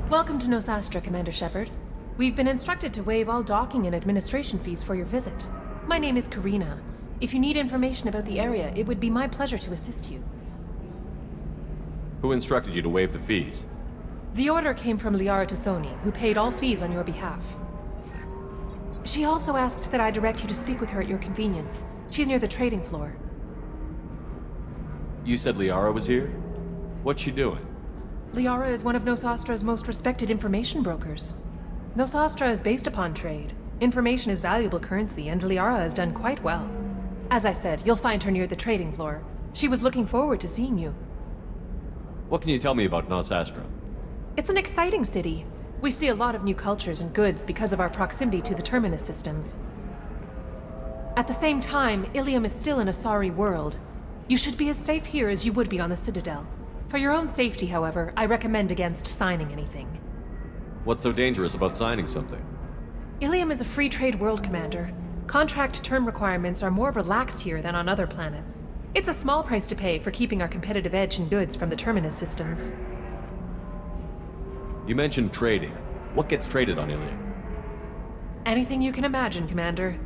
Welcome to Nosastra, Commander Shepard. We've been instructed to waive all docking and administration fees for your visit. My name is Karina. If you need information about the area, it would be my pleasure to assist you. Who instructed you to waive the fees? The order came from Liara Tassoni, who paid all fees on your behalf. She also asked that I direct you to speak with her at your convenience. She's near the trading floor. You said Liara was here? What's she doing? Liara is one of Nosastra's most respected information brokers. Nosastra is based upon trade. Information is valuable currency, and Liara has done quite well. As I said, you'll find her near the trading floor. She was looking forward to seeing you. What can you tell me about Nosastra? It's an exciting city. We see a lot of new cultures and goods because of our proximity to the Terminus systems. At the same time, Ilium is still an Asari world. You should be as safe here as you would be on the Citadel. For your own safety, however, I recommend against signing anything. What's so dangerous about signing something? Ilium is a free trade world, Commander. Contract term requirements are more relaxed here than on other planets. It's a small price to pay for keeping our competitive edge in goods from the Terminus systems. You mentioned trading. What gets traded on Ilium? Anything you can imagine, Commander.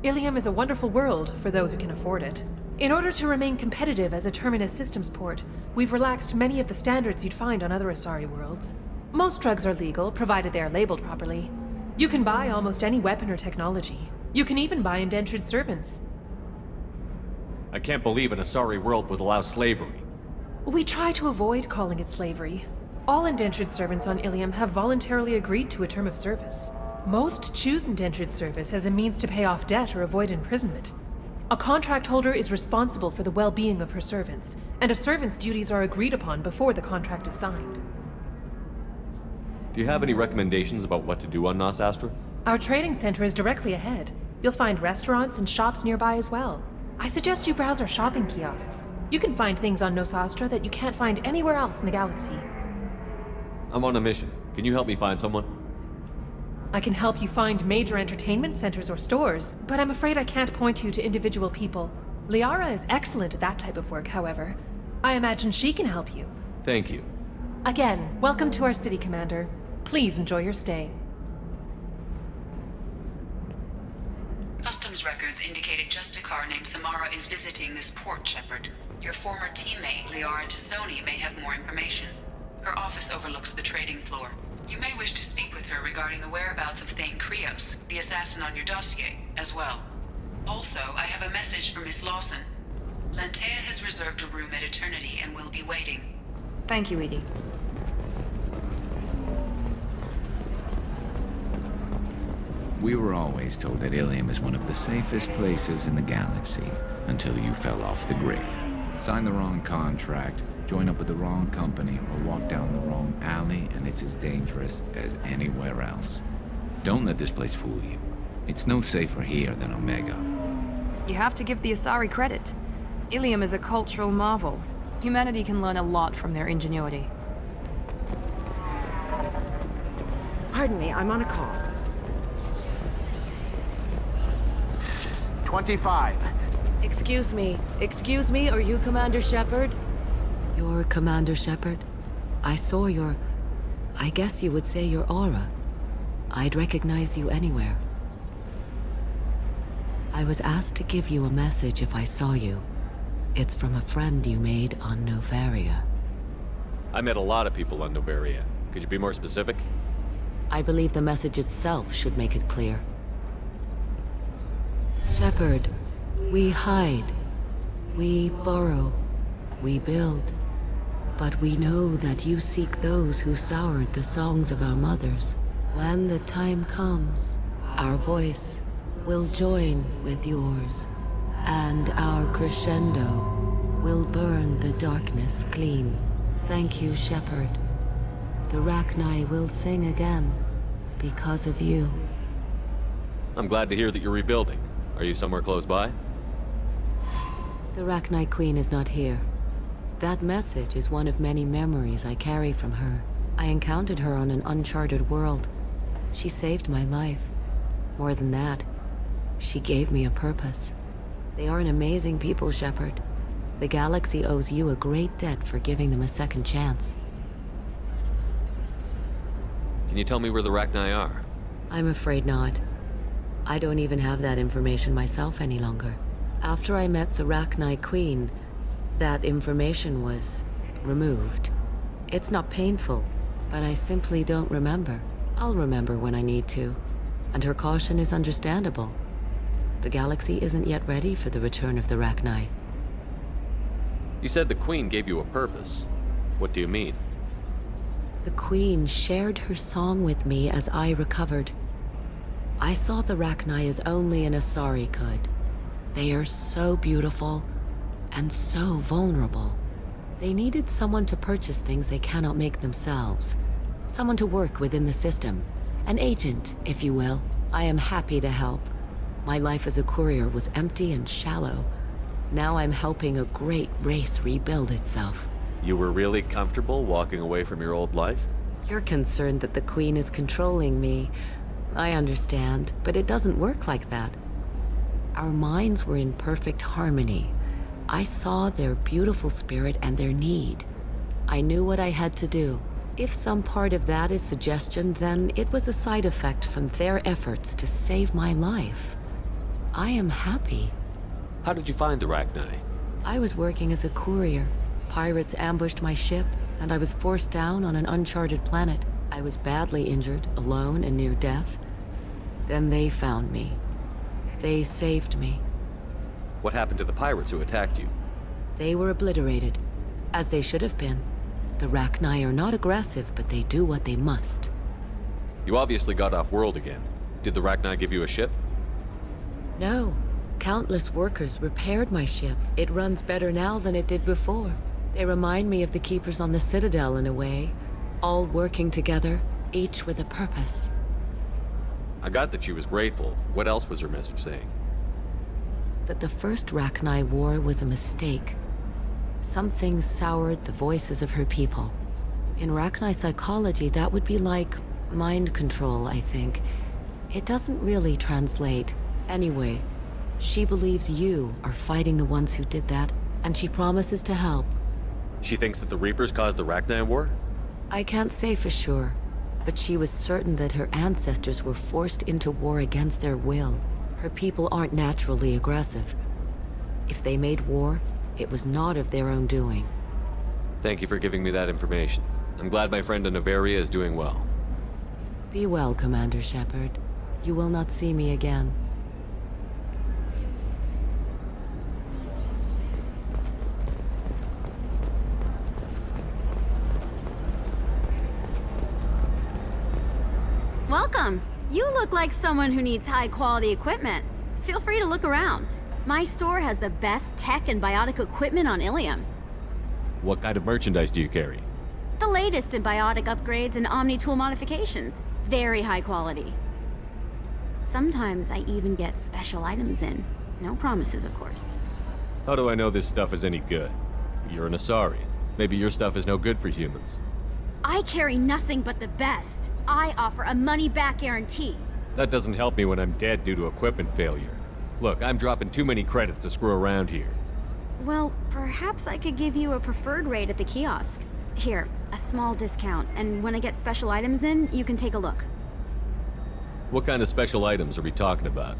Ilium is a wonderful world for those who can afford it. In order to remain competitive as a Terminus systems port, we've relaxed many of the standards you'd find on other Asari worlds. Most drugs are legal, provided they are labeled properly. You can buy almost any weapon or technology. You can even buy indentured servants. I can't believe an Asari world would allow slavery. We try to avoid calling it slavery. All indentured servants on Ilium have voluntarily agreed to a term of service. Most choose indentured service as a means to pay off debt or avoid imprisonment. A contract holder is responsible for the well-being of her servants, and a servant's duties are agreed upon before the contract is signed. Do you have any recommendations about what to do on Nosastra? Our trading center is directly ahead. You'll find restaurants and shops nearby as well. I suggest you browse our shopping kiosks. You can find things on Nosastra that you can't find anywhere else in the galaxy. I'm on a mission. Can you help me find someone? I can help you find major entertainment centers or stores, but I'm afraid I can't point you to individual people. Liara is excellent at that type of work, however. I imagine she can help you. Thank you. Again, welcome to our city, Commander. Please enjoy your stay. Customs records indicated just a car named Samara is visiting this port, Shepard. Your former teammate, Liara Tassoni, may have more information. Her office overlooks the trading floor. You may wish to speak with her regarding the whereabouts of Thane Krios, the assassin on your dossier, as well. Also, I have a message for Miss Lawson. Lantea has reserved a room at Eternity and will be waiting. Thank you, Edie. We were always told that Ilium is one of the safest places in the galaxy, until you fell off the grid. Signed the wrong contract, join up with the wrong company, or walk down the wrong alley, and it's as dangerous as anywhere else. Don't let this place fool you. It's no safer here than Omega. You have to give the Asari credit. Ilium is a cultural marvel. Humanity can learn a lot from their ingenuity. Pardon me, I'm on a call. 25. Excuse me, are you Commander Shepard? You're Commander Shepard? I saw your... I guess you would say your aura. I'd recognize you anywhere. I was asked to give you a message if I saw you. It's from a friend you made on Novaria. I met a lot of people on Novaria. Could you be more specific? I believe the message itself should make it clear. Shepard, we hide. We borrow. We build. But we know that you seek those who soured the songs of our mothers. When the time comes, our voice will join with yours, and our crescendo will burn the darkness clean. Thank you, Shepard. The Rachni will sing again because of you. I'm glad to hear that you're rebuilding. Are you somewhere close by? The Rachni Queen is not here. That message is one of many memories I carry from her. I encountered her on an uncharted world. She saved my life. More than that, she gave me a purpose. They are an amazing people, Shepard. The galaxy owes you a great debt for giving them a second chance. Can you tell me where the Rachni are? I'm afraid not. I don't even have that information myself any longer. After I met the Rachni Queen, that information was removed. It's not painful, but I simply don't remember. I'll remember when I need to, and her caution is understandable. The galaxy isn't yet ready for the return of the Rachni. You said the Queen gave you a purpose. What do you mean? The Queen shared her song with me as I recovered. I saw the Rachni as only an Asari could. They are so beautiful and so vulnerable. They needed someone to purchase things they cannot make themselves. Someone to work within the system. An agent, if you will. I am happy to help. My life as a courier was empty and shallow. Now I'm helping a great race rebuild itself. You were really comfortable walking away from your old life? You're concerned that the Queen is controlling me. I understand, but it doesn't work like that. Our minds were in perfect harmony. I saw their beautiful spirit and their need. I knew what I had to do. If some part of that is suggestion, then it was a side effect from their efforts to save my life. I am happy. How did you find the Rachni? I was working as a courier. Pirates ambushed my ship, and I was forced down on an uncharted planet. I was badly injured, alone and near death. Then they found me. They saved me. What happened to the pirates who attacked you? They were obliterated, as they should have been. The Rachni are not aggressive, but they do what they must. You obviously got off world again. Did the Rachni give you a ship? No. Countless workers repaired my ship. It runs better now than it did before. They remind me of the Keepers on the Citadel in a way. All working together, each with a purpose. I got that she was grateful. What else was her message saying? That the first Rachni war was a mistake. Something soured the voices of her people. In Rachni psychology, that would be like mind control, I think. It doesn't really translate. Anyway, she believes you are fighting the ones who did that, and she promises to help. She thinks that the Reapers caused the Rachni war? I can't say for sure, but she was certain that her ancestors were forced into war against their will. Her people aren't naturally aggressive. If they made war, it was not of their own doing. Thank you for giving me that information. I'm glad my friend in Noveria is doing well. Be well, Commander Shepard. You will not see me again. Welcome. You look like someone who needs high-quality equipment. Feel free to look around. My store has the best tech and biotic equipment on Ilium. What kind of merchandise do you carry? The latest in biotic upgrades and Omni-tool modifications. Very high quality. Sometimes I even get special items in. No promises, of course. How do I know this stuff is any good? You're an Asari. Maybe your stuff is no good for humans. I carry nothing but the best. I offer a money-back guarantee. That doesn't help me when I'm dead due to equipment failure. Look, I'm dropping too many credits to screw around here. Well, perhaps I could give you a preferred rate at the kiosk. Here, a small discount, and when I get special items in, you can take a look. What kind of special items are we talking about?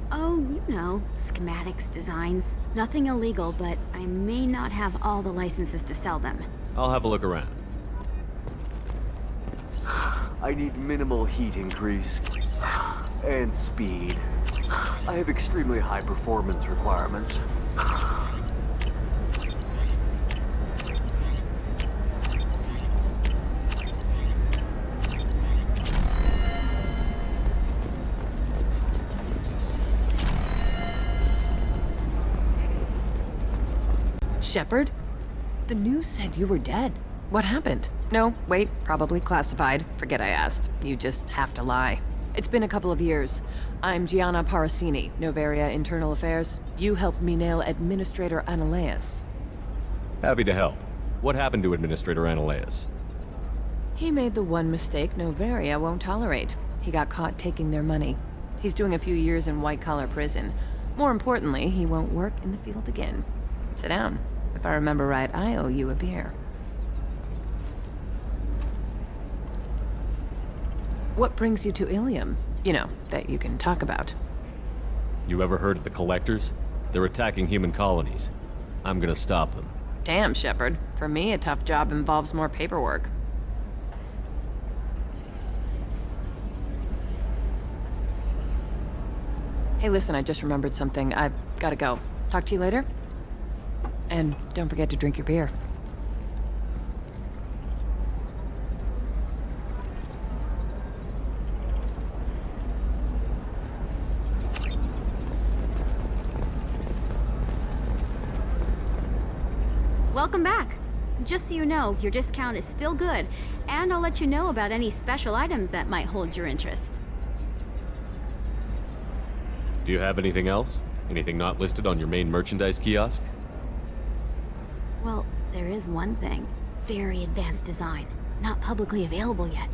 Oh, you know, schematics, designs. Nothing illegal, but I may not have all the licenses to sell them. I'll have a look around. I need minimal heat increase. And speed. I have extremely high performance requirements. Shepard? The news said you were dead. What happened? No, wait, probably classified. Forget I asked. You just have to lie. It's been a couple of years. I'm Gianna Parasini, Novaria Internal Affairs. You helped me nail Administrator Analeas. Happy to help. What happened to Administrator Analeas? He made the one mistake Novaria won't tolerate. He got caught taking their money. He's doing a few years in white-collar prison. More importantly, he won't work in the field again. Sit down. If I remember right, I owe you a beer. What brings you to Ilium? You know, that you can talk about. You ever heard of the Collectors? They're attacking human colonies. I'm gonna stop them. Damn, Shepard. For me, a tough job involves more paperwork. Hey, listen, I just remembered something. I've gotta go. Talk to you later? And don't forget to drink your beer. Welcome back. Just so you know, your discount is still good, and I'll let you know about any special items that might hold your interest. Do you have anything else? Anything not listed on your main merchandise kiosk? Well, there is one thing. Very advanced design. Not publicly available yet.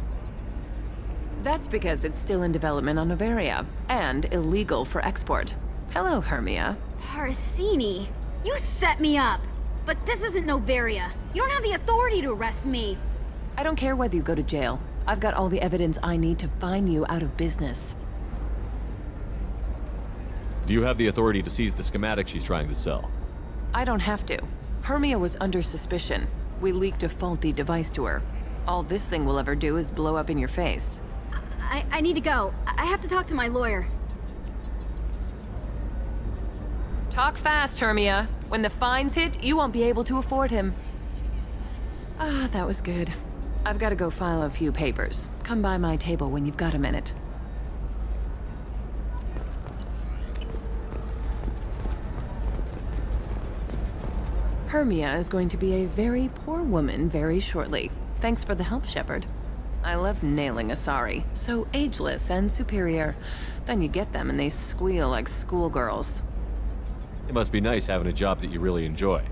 That's because it's still in development on Novaria, and illegal for export. Hello, Hermia. Parasini, you set me up! But this isn't Novaria. You don't have the authority to arrest me. I don't care whether you go to jail. I've got all the evidence I need to find you out of business. Do you have the authority to seize the schematic she's trying to sell? I don't have to. Hermia was under suspicion. We leaked a faulty device to her. All this thing will ever do is blow up in your face. I need to go. I have to talk to my lawyer. Talk fast, Hermia. When the fines hit, you won't be able to afford him. Ah, that was good. I've got to go file a few papers. Come by my table when you've got a minute. Hermia is going to be a very poor woman very shortly. Thanks for the help, Shepard. I love nailing Asari. So ageless and superior. Then you get them and they squeal like schoolgirls. It must be nice having a job that you really enjoy.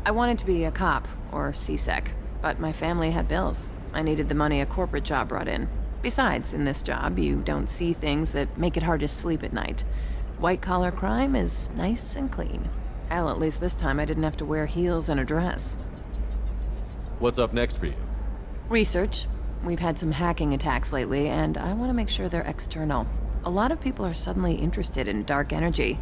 I wanted to be a cop, or CSEC, but my family had bills. I needed the money a corporate job brought in. Besides, in this job, you don't see things that make it hard to sleep at night. White-collar crime is nice and clean. Hell, at least this time I didn't have to wear heels and a dress. What's up next for you? Research. We've had some hacking attacks lately, and I want to make sure they're external. A lot of people are suddenly interested in dark energy.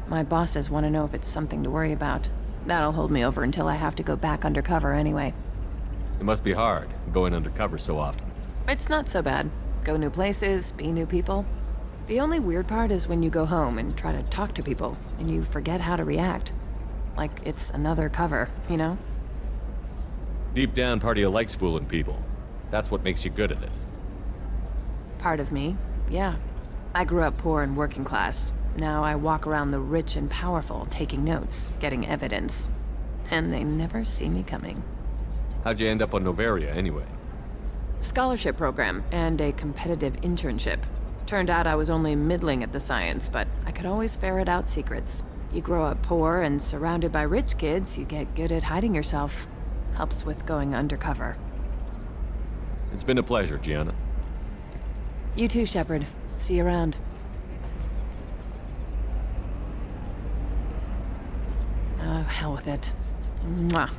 My bosses want to know if it's something to worry about. That'll hold me over until I have to go back undercover anyway. It must be hard, going undercover so often. It's not so bad. Go new places, be new people. The only weird part is when you go home and try to talk to people, and you forget how to react. Like it's another cover, you know? Deep down, part of you likes fooling people. That's what makes you good at it. Part of me, yeah. I grew up poor and working class. Now I walk around the rich and powerful, taking notes, getting evidence. And they never see me coming. How'd you end up on Novaria, anyway? Scholarship program and a competitive internship. Turned out I was only middling at the science, but I could always ferret out secrets. You grow up poor and surrounded by rich kids, you get good at hiding yourself. Helps with going undercover. It's been a pleasure, Gianna. You too, Shepard. See you around. Oh, hell with it. Mwah.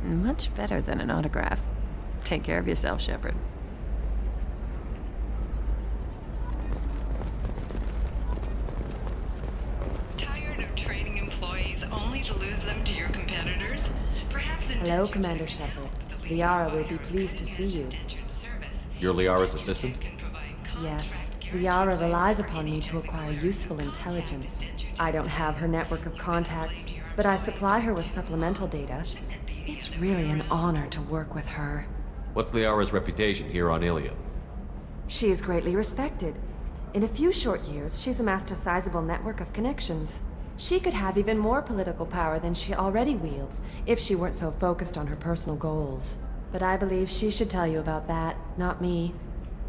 Much better than an autograph. Take care of yourself, Shepard. Tired of training employees only to lose them to your competitors? Perhaps Hello, Commander Shepard. Liara will be pleased to see you. You're Liara's assistant? Yes. Liara relies upon me to acquire useful intelligence. I don't have her network of contacts, but I supply her with supplemental data. It's really an honor to work with her. What's Liara's reputation here on Ilium? She is greatly respected. In a few short years, she's amassed a sizable network of connections. She could have even more political power than she already wields if she weren't so focused on her personal goals. But I believe she should tell you about that, not me.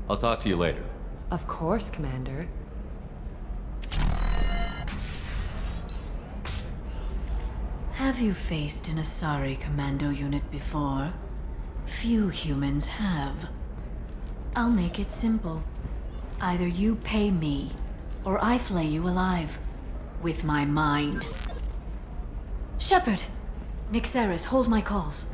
I'll talk to you later. Of course, Commander. Have you faced an Asari commando unit before? Few humans have. I'll make it simple. Either you pay me, or I flay you alive. With my mind. Shepard! Nixeris, hold my calls.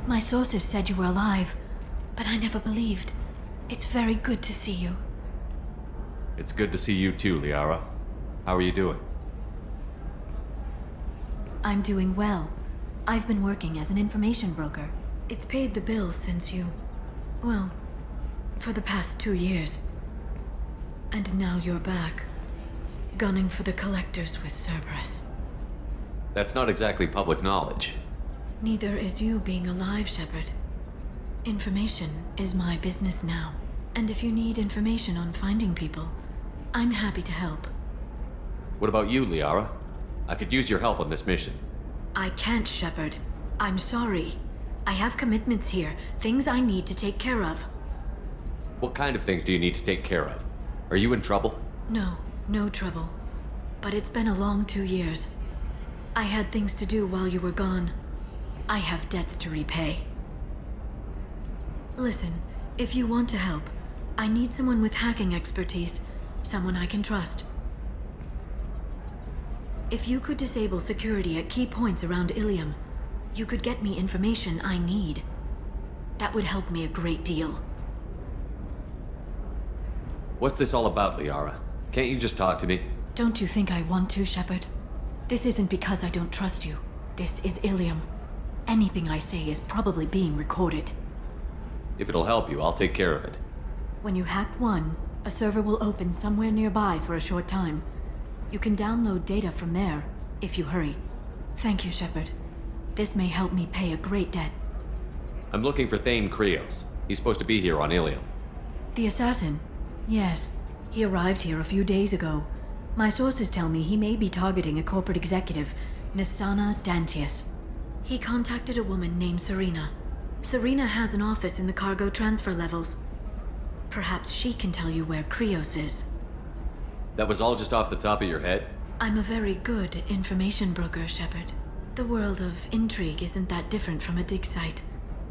My sources said you were alive, but I never believed. It's very good to see you. It's good to see you too, Liara. How are you doing? I'm doing well. I've been working as an information broker. It's paid the bills since you... well, for the past 2 years. And now you're back, gunning for the Collectors with Cerberus. That's not exactly public knowledge. Neither is you being alive, Shepard. Information is my business now. And if you need information on finding people, I'm happy to help. What about you, Liara? I could use your help on this mission. I can't, Shepard. I'm sorry. I have commitments here, things I need to take care of. What kind of things do you need to take care of? Are you in trouble? No, no trouble. But it's been a long 2 years. I had things to do while you were gone. I have debts to repay. Listen, if you want to help, I need someone with hacking expertise, someone I can trust. If you could disable security at key points around Ilium, you could get me information I need. That would help me a great deal. What's this all about, Liara? Can't you just talk to me? Don't you think I want to, Shepard? This isn't because I don't trust you. This is Ilium. Anything I say is probably being recorded. If it'll help you, I'll take care of it. When you hack one, a server will open somewhere nearby for a short time. You can download data from there, if you hurry. Thank you, Shepard. This may help me pay a great debt. I'm looking for Thane Krios. He's supposed to be here on Ilium. The assassin? Yes. He arrived here a few days ago. My sources tell me he may be targeting a corporate executive, Nisana Dantius. He contacted a woman named Serena. Serena has an office in the cargo transfer levels. Perhaps she can tell you where Krios is. That was all just off the top of your head? I'm a very good information broker, Shepard. The world of intrigue isn't that different from a dig site,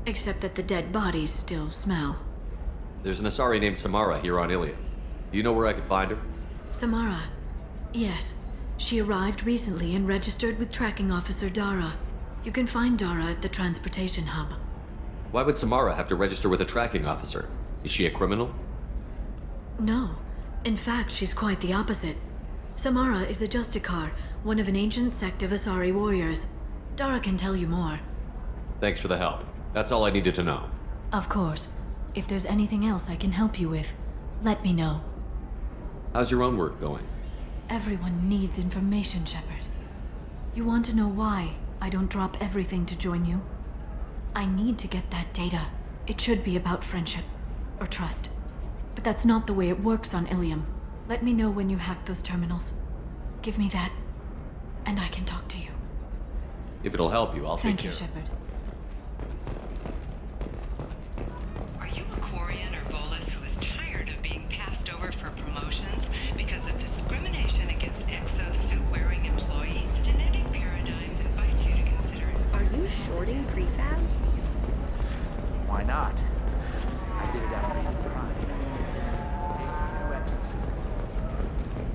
except that the dead bodies still smell. There's an Asari named Samara here on Ilium. Do you know where I could find her? Samara? Yes. She arrived recently and registered with Tracking Officer Dara. You can find Dara at the transportation hub. Why would Samara have to register with a tracking officer? Is she a criminal? No. In fact, she's quite the opposite. Samara is a Justicar, one of an ancient sect of Asari warriors. Dara can tell you more. Thanks for the help. That's all I needed to know. Of course. If there's anything else I can help you with, let me know. How's your own work going? Everyone needs information, Shepard. You want to know why I don't drop everything to join you? I need to get that data. It should be about friendship, or trust. But that's not the way it works on Ilium. Let me know when you hack those terminals. Give me that, and I can talk to you. If it'll help you, I'll take Thank you, care. Shepard. Are you a Quarian or Volus who is tired of being passed over for promotions because of discrimination against exosuit-wearing employees? Genetic paradigms invite you to consider it. Are you shorting prefabs? Why not? I did it after the crime.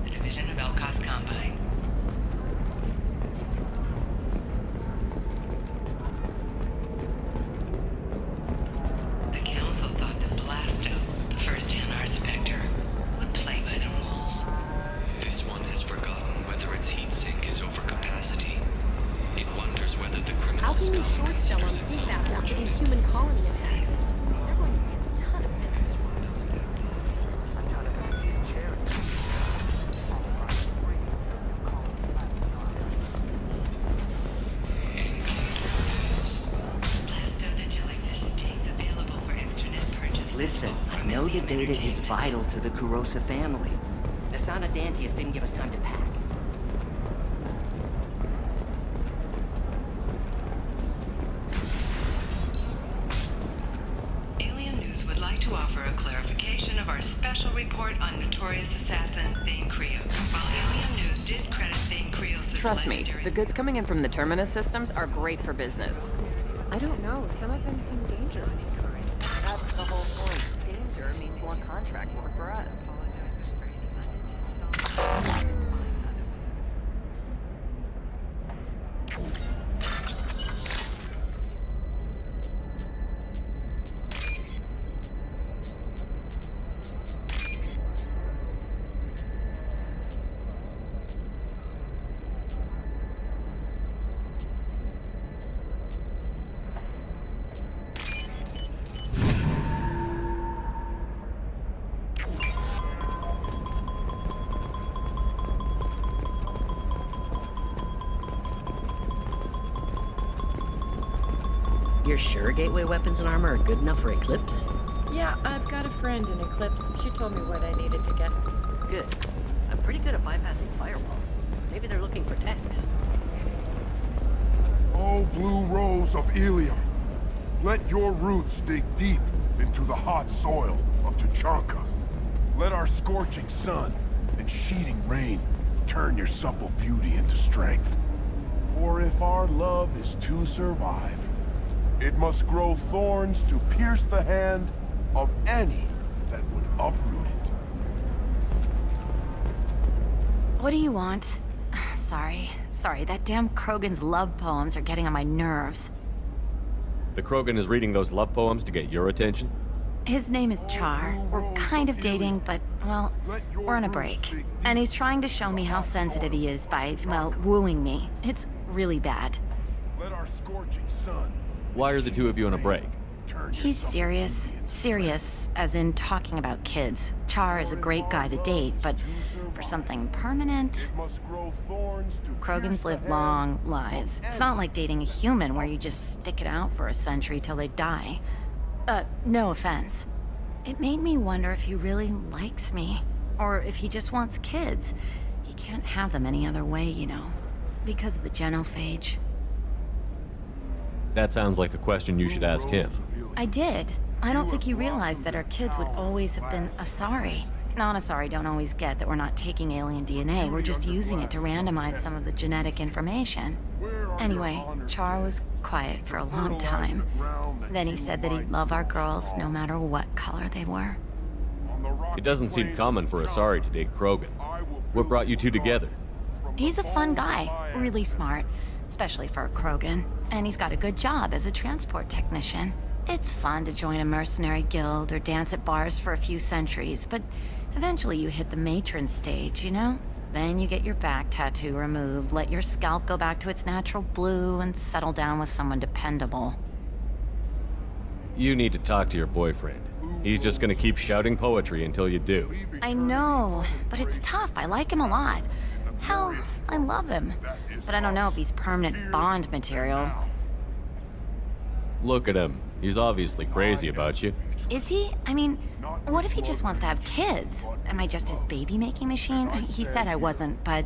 The division of Elkos Combine. Listen, I know the data is vital to the Kurosa family. Asana Dantius didn't give us time to pack. Alien News would like to offer a clarification of our special report on notorious assassin Thane Krios. While Alien News did credit Thane Krios' Trust me, legendary... the goods coming in from the Terminus systems are great for business. I don't know. Some of them seem dangerous. That's the whole point. Danger means more contract work for us. You're sure gateway weapons and armor are good enough for Eclipse? Yeah, I've got a friend in Eclipse. She told me what I needed to get. Good. I'm pretty good at bypassing firewalls. Maybe they're looking for techs. Oh, blue rose of Ilium, let your roots dig deep into the hot soil of Tuchanka. Let our scorching sun and sheeting rain turn your supple beauty into strength. For if our love is to survive, it must grow thorns to pierce the hand of any that would uproot it. What do you want? Sorry, that damn Krogan's love poems are getting on my nerves. The Krogan is reading those love poems to get your attention? His name is Char. We're kind of dating, but, well, we're on a break. And he's trying to show me how sensitive he is by, well, wooing me. It's really bad. Let our scorching sun. Why are the two of you on a break? He's serious. Serious, as in talking about kids. Char is a great guy to date, but for something permanent... Krogans live long lives. It's not like dating a human where you just stick it out for a century till they die. No offense. It made me wonder if he really likes me. Or if he just wants kids. He can't have them any other way, you know. Because of the genophage. That sounds like a question you should ask him. I did. I don't think he realized that our kids would always have been Asari. Non-Asari don't always get that we're not taking alien DNA, we're just using it to randomize some of the genetic information. Anyway, Char was quiet for a long time. Then he said that he'd love our girls no matter what color they were. It doesn't seem common for Asari to date Krogan. What brought you two together? He's a fun guy, really smart, especially for a Krogan. And he's got a good job as a transport technician. It's fun to join a mercenary guild or dance at bars for a few centuries, but eventually you hit the matron stage, you know? Then you get your back tattoo removed, let your scalp go back to its natural blue, and settle down with someone dependable. You need to talk to your boyfriend. He's just gonna keep shouting poetry until you do. I know, but it's tough. I like him a lot. Hell, I love him. But I don't know if he's permanent Bond material. Look at him. He's obviously crazy about you. Is he? I mean, what if he just wants to have kids? Am I just his baby-making machine? He said I wasn't, but...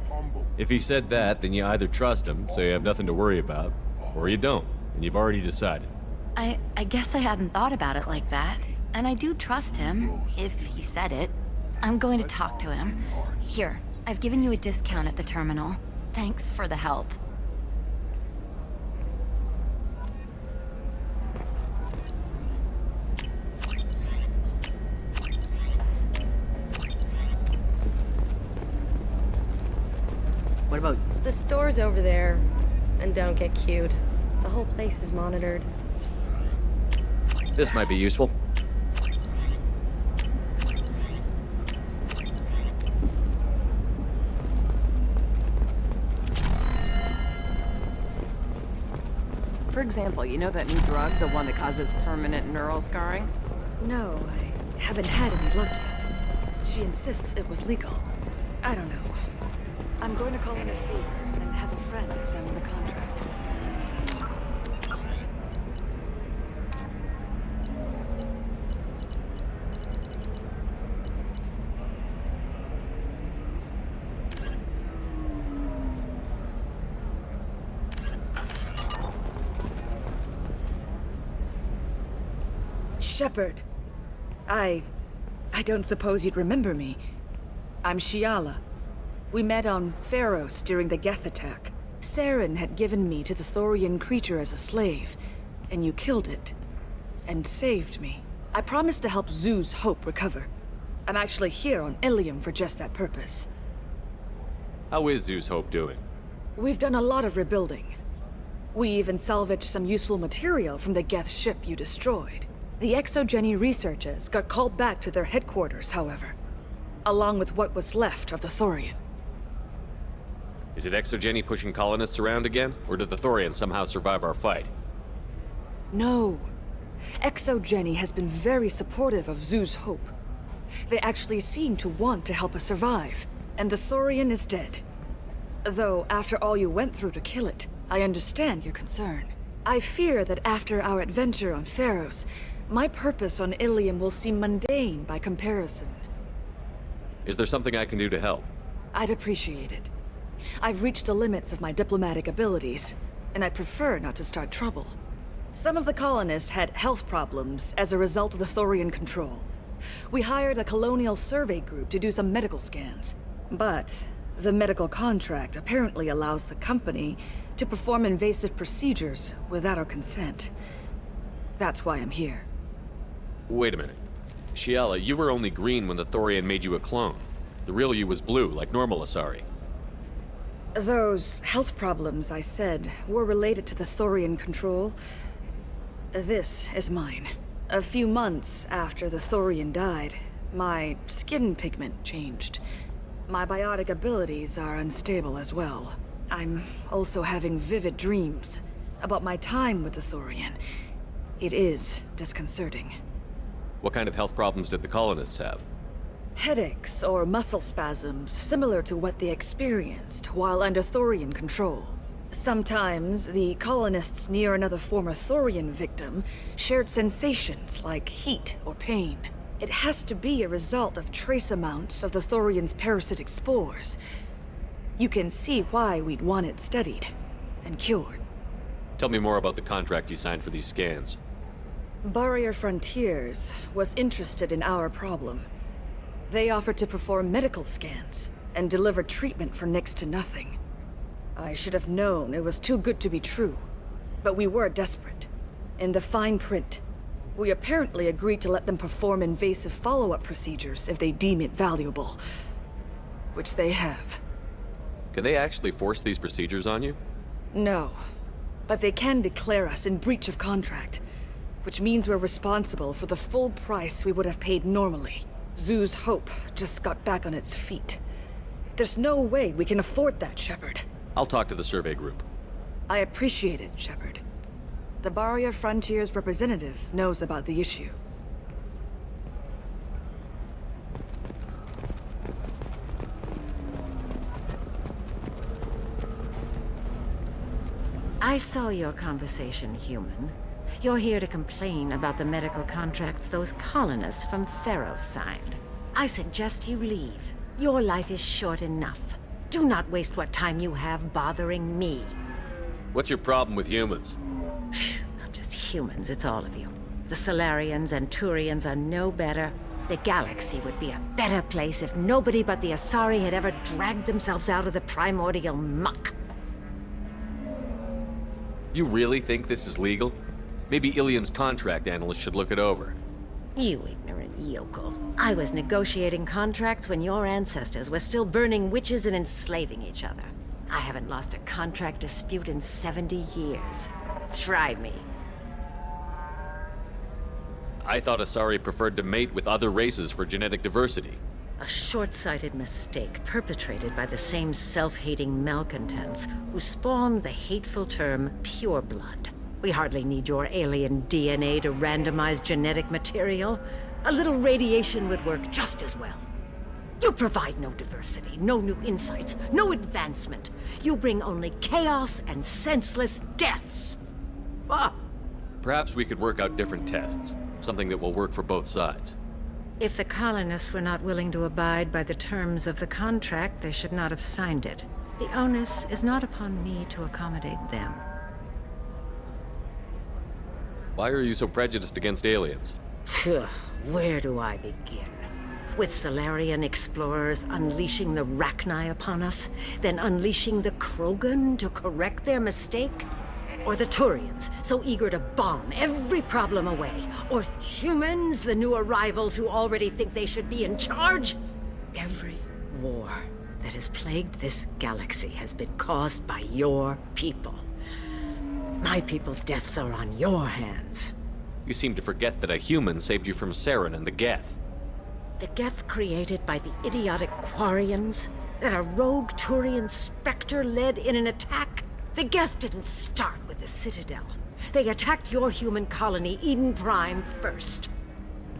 If he said that, then you either trust him, so you have nothing to worry about, or you don't, and you've already decided. I guess I hadn't thought about it like that. And I do trust him, if he said it. I'm going to talk to him. Here, I've given you a discount at the terminal. Thanks for the help. What about... The store's over there. And don't get cute. The whole place is monitored. This might be useful. For example, you know that new drug, the one that causes permanent neural scarring? No, I haven't had any luck yet. She insists it was legal. I don't know. I'm going to call in a fee and have a friend examine the contract. Shepard. I don't suppose you'd remember me. I'm Shiala. We met on Pharos during the Geth attack. Saren had given me to the Thorian creature as a slave, and you killed it. And saved me. I promised to help Zeus Hope recover. I'm actually here on Ilium for just that purpose. How is Zeus Hope doing? We've done a lot of rebuilding. We even salvaged some useful material from the Geth ship you destroyed. The Exogeny researchers got called back to their headquarters, however, along with what was left of the Thorian. Is it Exogeny pushing colonists around again, or did the Thorians somehow survive our fight? No. Exogeny has been very supportive of Zeus Hope. They actually seem to want to help us survive, and the Thorian is dead. Though, after all you went through to kill it, I understand your concern. I fear that after our adventure on Pharos, my purpose on Ilium will seem mundane by comparison. Is there something I can do to help? I'd appreciate it. I've reached the limits of my diplomatic abilities, and I prefer not to start trouble. Some of the colonists had health problems as a result of the Thorian control. We hired a colonial survey group to do some medical scans. But the medical contract apparently allows the company to perform invasive procedures without our consent. That's why I'm here. Wait a minute. Shiala, you were only green when the Thorian made you a clone. The real you was blue, like normal Asari. Those health problems I said were related to the Thorian control. This is mine. A few months after the Thorian died, my skin pigment changed. My biotic abilities are unstable as well. I'm also having vivid dreams about my time with the Thorian. It is disconcerting. What kind of health problems did the colonists have? Headaches or muscle spasms similar to what they experienced while under Thorian control. Sometimes the colonists near another former Thorian victim shared sensations like heat or pain. It has to be a result of trace amounts of the Thorian's parasitic spores. You can see why we'd want it studied and cured. Tell me more about the contract you signed for these scans. BioWare Frontiers was interested in our problem. They offered to perform medical scans and deliver treatment for next to nothing. I should have known it was too good to be true, but we were desperate. In the fine print, we apparently agreed to let them perform invasive follow-up procedures if they deem it valuable. Which they have. Can they actually force these procedures on you? No, but they can declare us in breach of contract, which means we're responsible for the full price we would have paid normally. Zeus Hope just got back on its feet. There's no way we can afford that, Shepard. I'll talk to the survey group. I appreciate it, Shepard. The BioWare Frontiers representative knows about the issue. I saw your conversation, human. You're here to complain about the medical contracts those colonists from Pharos signed. I suggest you leave. Your life is short enough. Do not waste what time you have bothering me. What's your problem with humans? Not just humans, it's all of you. The Solarians and Turians are no better. The galaxy would be a better place if nobody but the Asari had ever dragged themselves out of the primordial muck. You really think this is legal? Maybe Ilium's contract analyst should look it over. You ignorant yokel. I was negotiating contracts when your ancestors were still burning witches and enslaving each other. I haven't lost a contract dispute in 70 years. Try me. I thought Asari preferred to mate with other races for genetic diversity. A short-sighted mistake perpetrated by the same self-hating malcontents who spawned the hateful term pureblood. We hardly need your alien DNA to randomize genetic material. A little radiation would work just as well. You provide no diversity, no new insights, no advancement. You bring only chaos and senseless deaths. Ah! Perhaps we could work out different tests. Something that will work for both sides. If the colonists were not willing to abide by the terms of the contract, they should not have signed it. The onus is not upon me to accommodate them. Why are you so prejudiced against aliens? Phew, where do I begin? With Solarian explorers unleashing the Rachni upon us, then unleashing the Krogan to correct their mistake? Or the Turians, so eager to bomb every problem away? Or humans, the new arrivals who already think they should be in charge? Every war that has plagued this galaxy has been caused by your people. My people's deaths are on your hands. You seem to forget that a human saved you from Saren and the Geth. The Geth created by the idiotic Quarians that a rogue Turian Spectre led in an attack? The Geth didn't start with the Citadel. They attacked your human colony, Eden Prime, first.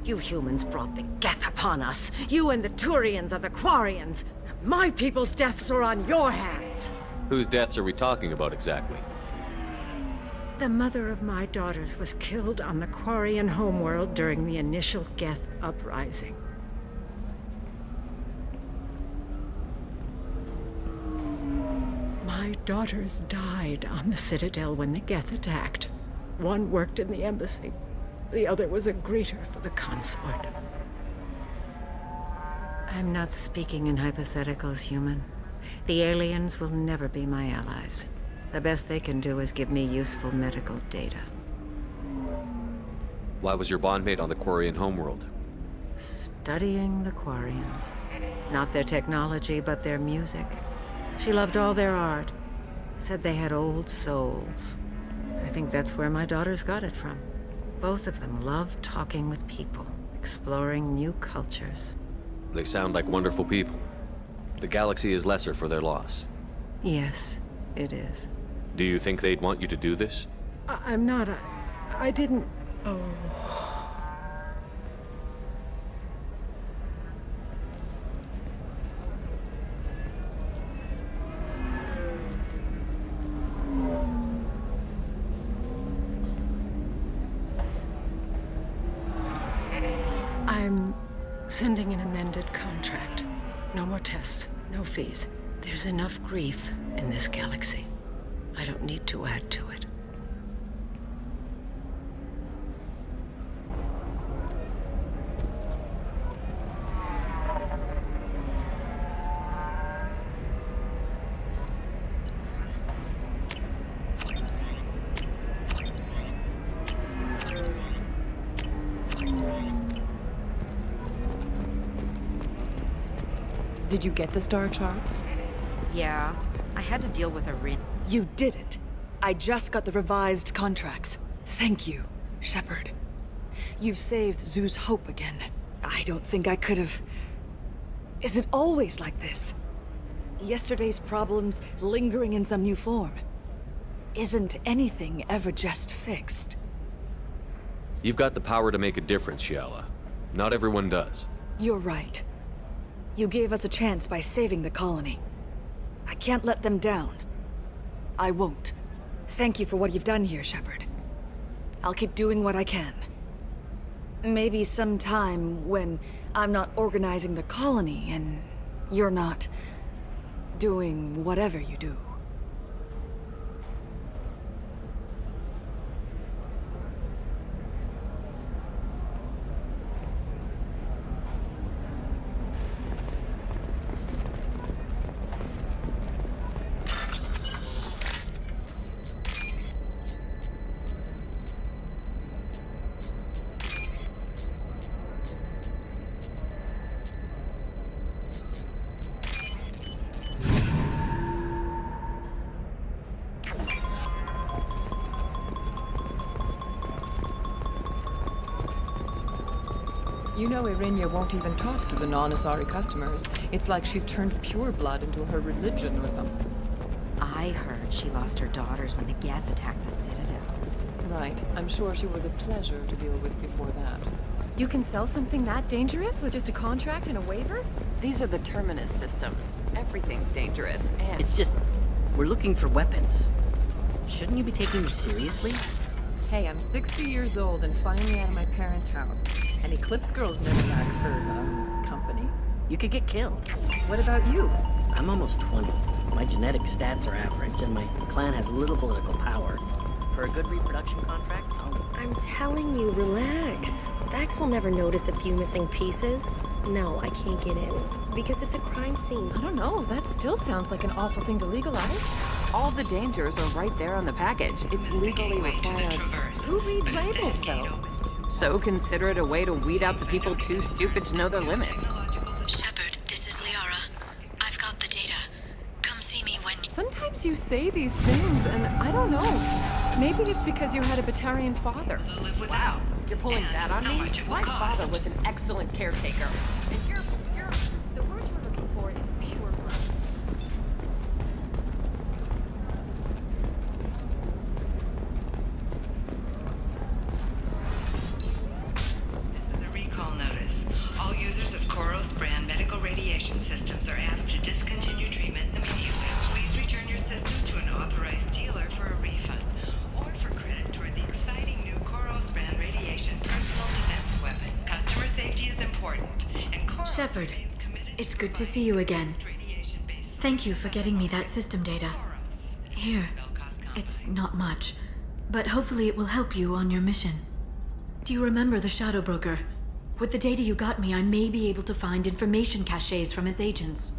You humans brought the Geth upon us. You and the Turians are the Quarians. My people's deaths are on your hands. Whose deaths are we talking about exactly? The mother of my daughters was killed on the Quarian homeworld during the initial Geth uprising. My daughters died on the Citadel when the Geth attacked. One worked in the embassy. The other was a greeter for the consort. I'm not speaking in hypotheticals, human. The aliens will never be my allies. The best they can do is give me useful medical data. Why was your bondmate on the Quarian homeworld? Studying the Quarians. Not their technology, but their music. She loved all their art. Said they had old souls. I think that's where my daughters got it from. Both of them loved talking with people, exploring new cultures. They sound like wonderful people. The galaxy is lesser for their loss. Yes, it is. Do you think they'd want you to do this? I'm not. I didn't. Oh. I'm sending an amended contract. No more tests, no fees. There's enough grief in this galaxy. I don't need to add to it. Did you get the star charts? Yeah, I had to deal with a You did it. I just got the revised contracts. Thank you, Shepard. You've saved Zoo's hope again. I don't think I could have... Is it always like this? Yesterday's problems lingering in some new form. Isn't anything ever just fixed? You've got the power to make a difference, Shiala. Not everyone does. You're right. You gave us a chance by saving the colony. I can't let them down. I won't. Thank you for what you've done here, Shepard. I'll keep doing what I can. Maybe sometime when I'm not organizing the colony and you're not doing whatever you do. You know Irinia won't even talk to the non-Asari customers. It's like she's turned pure blood into her religion or something. I heard she lost her daughters when the Geth attacked the Citadel. Right. I'm sure she was a pleasure to deal with before that. You can sell something that dangerous with just a contract and a waiver? These are the Terminus systems. Everything's dangerous, and... It's just... we're looking for weapons. Shouldn't you be taking this seriously? Hey, I'm 60 years old and finally out of my parents' house. And Eclipse girls never lack for, company. You could get killed. What about you? I'm almost 20. My genetic stats are average, and my clan has little political power. For a good reproduction contract, I'm telling you, relax. That Alex will never notice a few missing pieces. No, I can't get in, because it's a crime scene. I don't know, that still sounds like an awful thing to legalize. All the dangers are right there on the package. It's legally required. Who reads labels, though? So consider it a way to weed out the people too stupid to know their limits. Shepard, this is Liara. I've got the data. Come see me when... Sometimes you say these things, and I don't know. Maybe it's because you had a Batarian father. Wow, you're pulling that on me? My father was an excellent caretaker. And the word you're looking for is pure blood. The recall notice. All users of Koros brand medical radiation systems are asked to discontinue treatment immediately. Please return your system to an authorized dealer for a refund or for credit toward the exciting new Koros brand radiation personal defense weapon. Customer safety is important, and Koros Shepard, it's good to see you again. Thank you for getting me that system data. Here, it's not much, but hopefully it will help you on your mission. Do you remember the Shadow Broker? With the data you got me, I may be able to find information caches from his agents.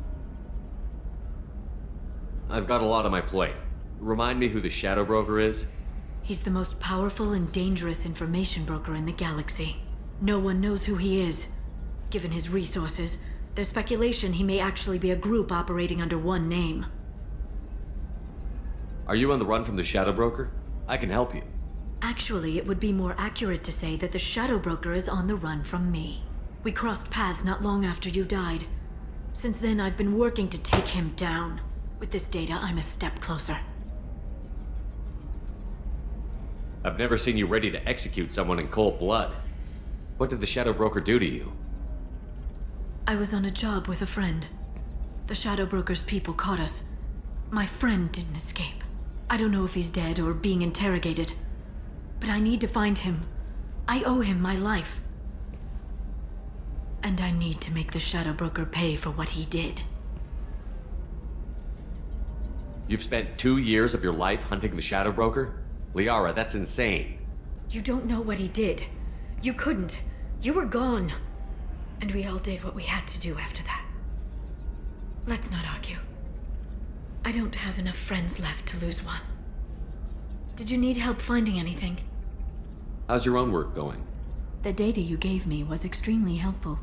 I've got a lot on my plate. Remind me who the Shadow Broker is? He's the most powerful and dangerous information broker in the galaxy. No one knows who he is. Given his resources, there's speculation he may actually be a group operating under one name. Are you on the run from the Shadow Broker? I can help you. Actually, it would be more accurate to say that the Shadow Broker is on the run from me. We crossed paths not long after you died. Since then, I've been working to take him down. With this data, I'm a step closer. I've never seen you ready to execute someone in cold blood. What did the Shadow Broker do to you? I was on a job with a friend. The Shadow Broker's people caught us. My friend didn't escape. I don't know if he's dead or being interrogated. But I need to find him. I owe him my life. And I need to make the Shadow Broker pay for what he did. You've spent 2 years of your life hunting the Shadow Broker? Liara, that's insane. You don't know what he did. You couldn't. You were gone. And we all did what we had to do after that. Let's not argue. I don't have enough friends left to lose one. Did you need help finding anything? How's your own work going? The data you gave me was extremely helpful.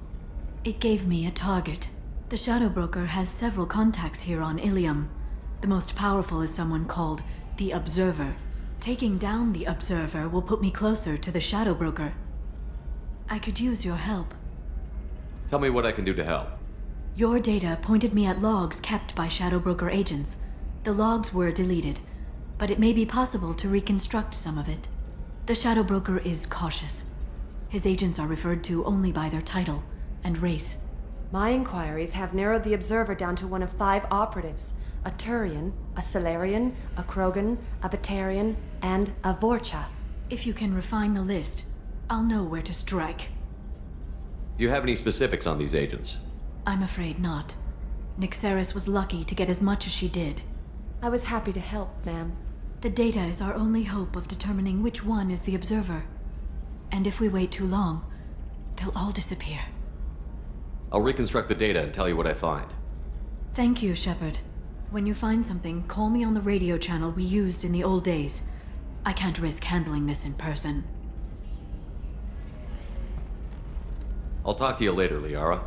It gave me a target. The Shadow Broker has several contacts here on Ilium. The most powerful is someone called the Observer. Taking down the Observer will put me closer to the Shadow Broker. I could use your help. Tell me what I can do to help. Your data pointed me at logs kept by Shadow Broker agents. The logs were deleted, but it may be possible to reconstruct some of it. The Shadow Broker is cautious. His agents are referred to only by their title and race. My inquiries have narrowed the Observer down to one of 5 operatives. A Turian, a Salarian, a Krogan, a Batarian, and a Vorcha. If you can refine the list, I'll know where to strike. Do you have any specifics on these agents? I'm afraid not. Nyxeris was lucky to get as much as she did. I was happy to help, ma'am. The data is our only hope of determining which one is the Observer. And if we wait too long, they'll all disappear. I'll reconstruct the data and tell you what I find. Thank you, Shepard. When you find something, call me on the radio channel we used in the old days. I can't risk handling this in person. I'll talk to you later, Liara.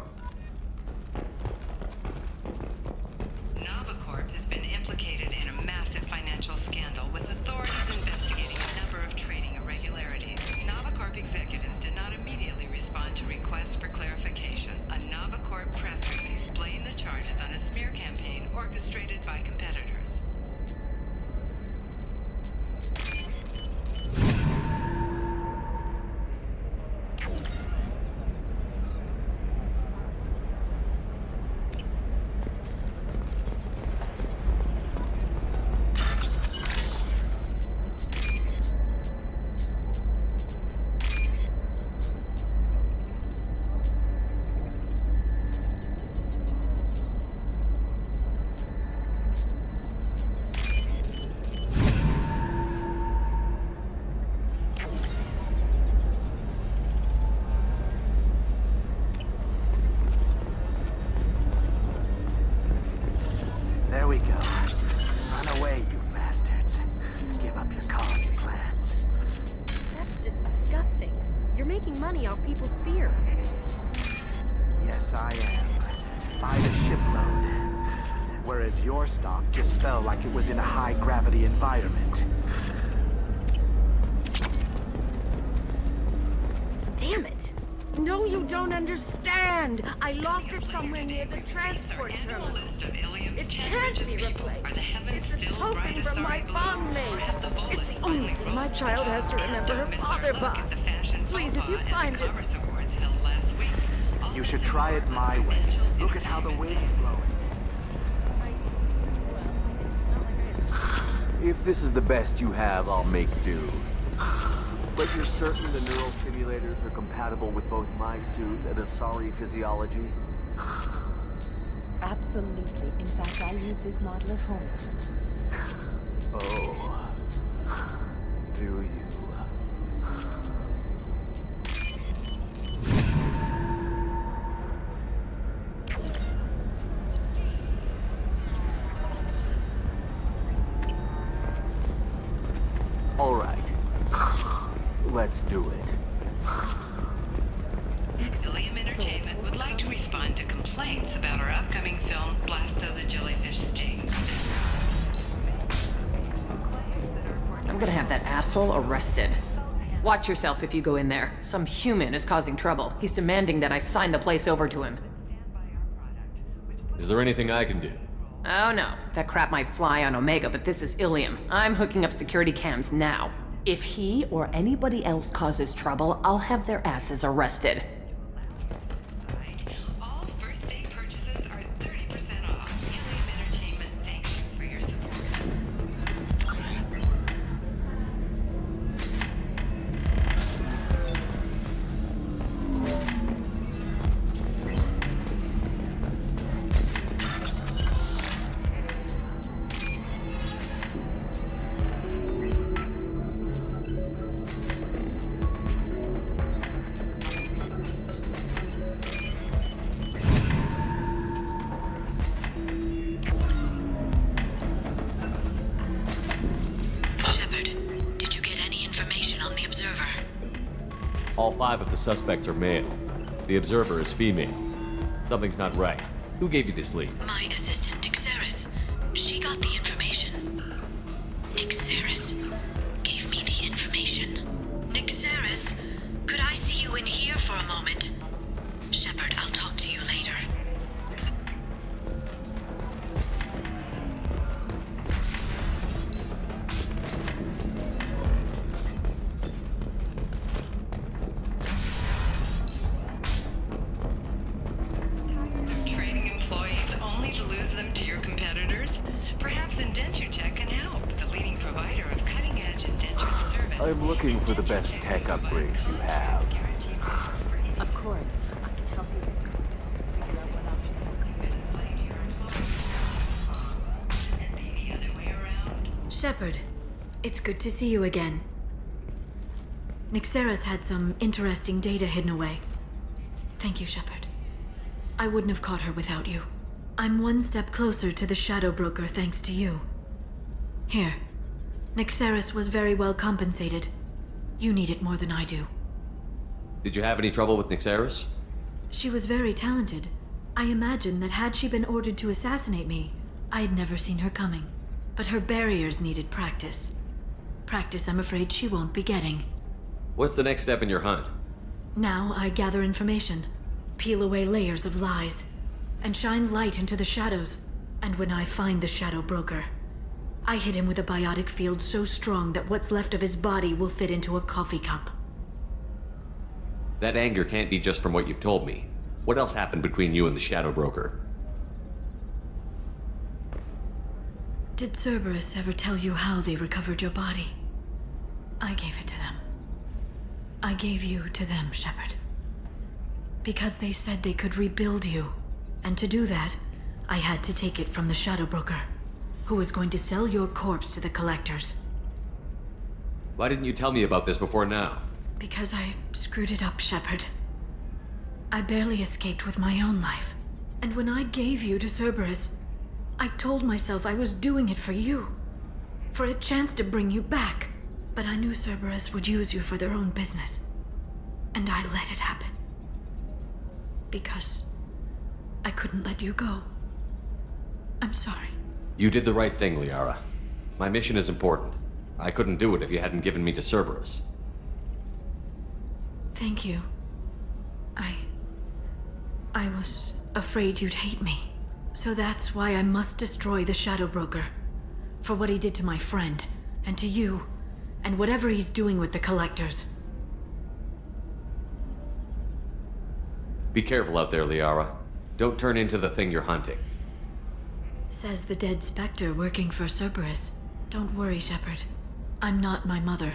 Navicorp has been implicated in a massive financial scandal, with authorities investigating a number of trading irregularities. Navicorp executives did not immediately respond to requests for clarification. A Navicorp press release blamed the charges on a smear campaign orchestrated by competitors. money off people's fear. Yes, I am. By the shipload. Whereas your stock just fell like it was in a high-gravity environment. Damn it! No, you don't understand! I lost it somewhere near the transport terminal. It can't be replaced. It's a token from my bondmate. It's the only thing my child has to remember her father by. Please, if you find it... You should try it my way. Look at how the wind's blowing. If this is the best you have, I'll make do. But you're certain the neural simulators are compatible with both my suit and Asari physiology? Absolutely. In fact, I use this model at home. Oh. Do you? All right. Let's do it. Ilium Entertainment would like to respond to complaints about our upcoming film, Blasto the Jellyfish Stings. I'm gonna have that asshole arrested. Watch yourself if you go in there. Some human is causing trouble. He's demanding that I sign the place over to him. Is there anything I can do? Oh no, that crap might fly on Omega, but this is Ilium. I'm hooking up security cams now. If he or anybody else causes trouble, I'll have their asses arrested. All first day purchases are 30% off. Ilium Entertainment thanks you for your support. All 5 of the suspects are male. The observer is female. Something's not right. Who gave you this lead? My assistant, Nixeris. She got the information. Nixeris gave me the information. Nixeris, could I see you in here for a moment? Shepard, I'll talk to you later. Training employees only to lose them to your competitors? Perhaps Indenture can help, the leading provider of cutting-edge indentured service. I'm looking for the best tech upgrades you have. Of course. I can help you figure out what options. Shepard, it's good to see you again. Nixeris had some interesting data hidden away. Thank you, Shepard. I wouldn't have caught her without you. I'm one step closer to the Shadow Broker thanks to you. Here. Nixeris was very well compensated. You need it more than I do. Did you have any trouble with Nixeris? She was very talented. I imagine that had she been ordered to assassinate me, I had never seen her coming. But her barriers needed practice. Practice I'm afraid she won't be getting. What's the next step in your hunt? Now I gather information, peel away layers of lies, and shine light into the shadows. And when I find the Shadow Broker, I hit him with a biotic field so strong that what's left of his body will fit into a coffee cup. That anger can't be just from what you've told me. What else happened between you and the Shadow Broker? Did Cerberus ever tell you how they recovered your body? I gave it to them. I gave you to them, Shepard. Because they said they could rebuild you. And to do that, I had to take it from the Shadow Broker, who was going to sell your corpse to the collectors. Why didn't you tell me about this before now? Because I screwed it up, Shepard. I barely escaped with my own life. And when I gave you to Cerberus, I told myself I was doing it for you. For a chance to bring you back. But I knew Cerberus would use you for their own business. and I let it happen. Because I couldn't let you go. I'm sorry. You did the right thing, Liara. My mission is important. I couldn't do it if you hadn't given me to Cerberus. Thank you. I was afraid you'd hate me. So that's why I must destroy the Shadow Broker. For what he did to my friend, and to you, and whatever he's doing with the Collectors. Be careful out there, Liara. Don't turn into the thing you're hunting. Says the dead Spectre working for Cerberus. Don't worry, Shepard. I'm not my mother.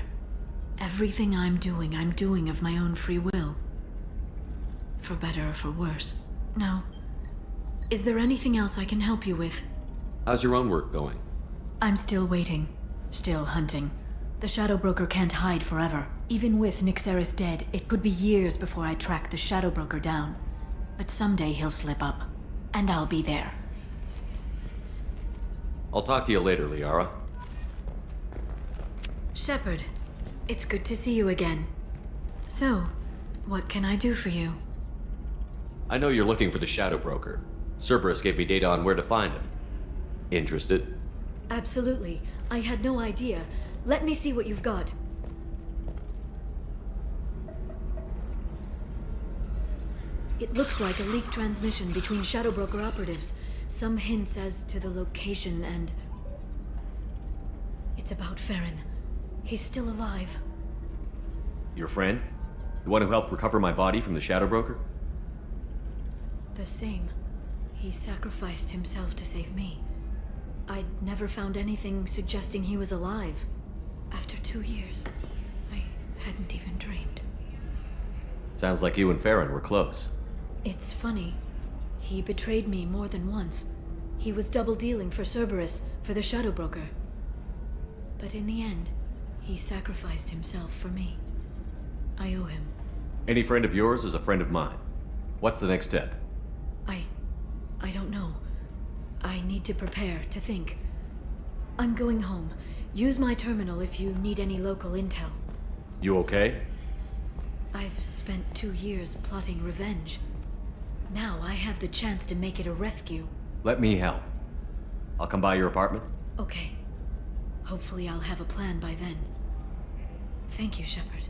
Everything I'm doing of my own free will. For better or for worse. Now, is there anything else I can help you with? How's your own work going? I'm still waiting. Still hunting. The Shadow Broker can't hide forever. Even with Nyxeris dead, it could be years before I track the Shadow Broker down. But someday he'll slip up. And I'll be there. I'll talk to you later, Liara. Shepard, it's good to see you again. So, what can I do for you? I know you're looking for the Shadow Broker. Cerberus gave me data on where to find him. Interested? Absolutely. I had no idea. Let me see what you've got. It looks like a leaked transmission between Shadow Broker operatives. Some hints as to the location and... It's about Farron. He's still alive. Your friend? The one who helped recover my body from the Shadow Broker? The same. He sacrificed himself to save me. I'd never found anything suggesting he was alive. After 2 years, I hadn't even dreamed. Sounds like you and Farron were close. It's funny. He betrayed me more than once. He was double-dealing for Cerberus, for the Shadow Broker. But in the end, he sacrificed himself for me. I owe him. Any friend of yours is a friend of mine. What's the next step? I don't know. I need to prepare, to think. I'm going home. Use my terminal if you need any local intel. You okay? I've spent 2 years plotting revenge. Now I have the chance to make it a rescue. Let me help. I'll come by your apartment. Okay. Hopefully I'll have a plan by then. Thank you, Shepard.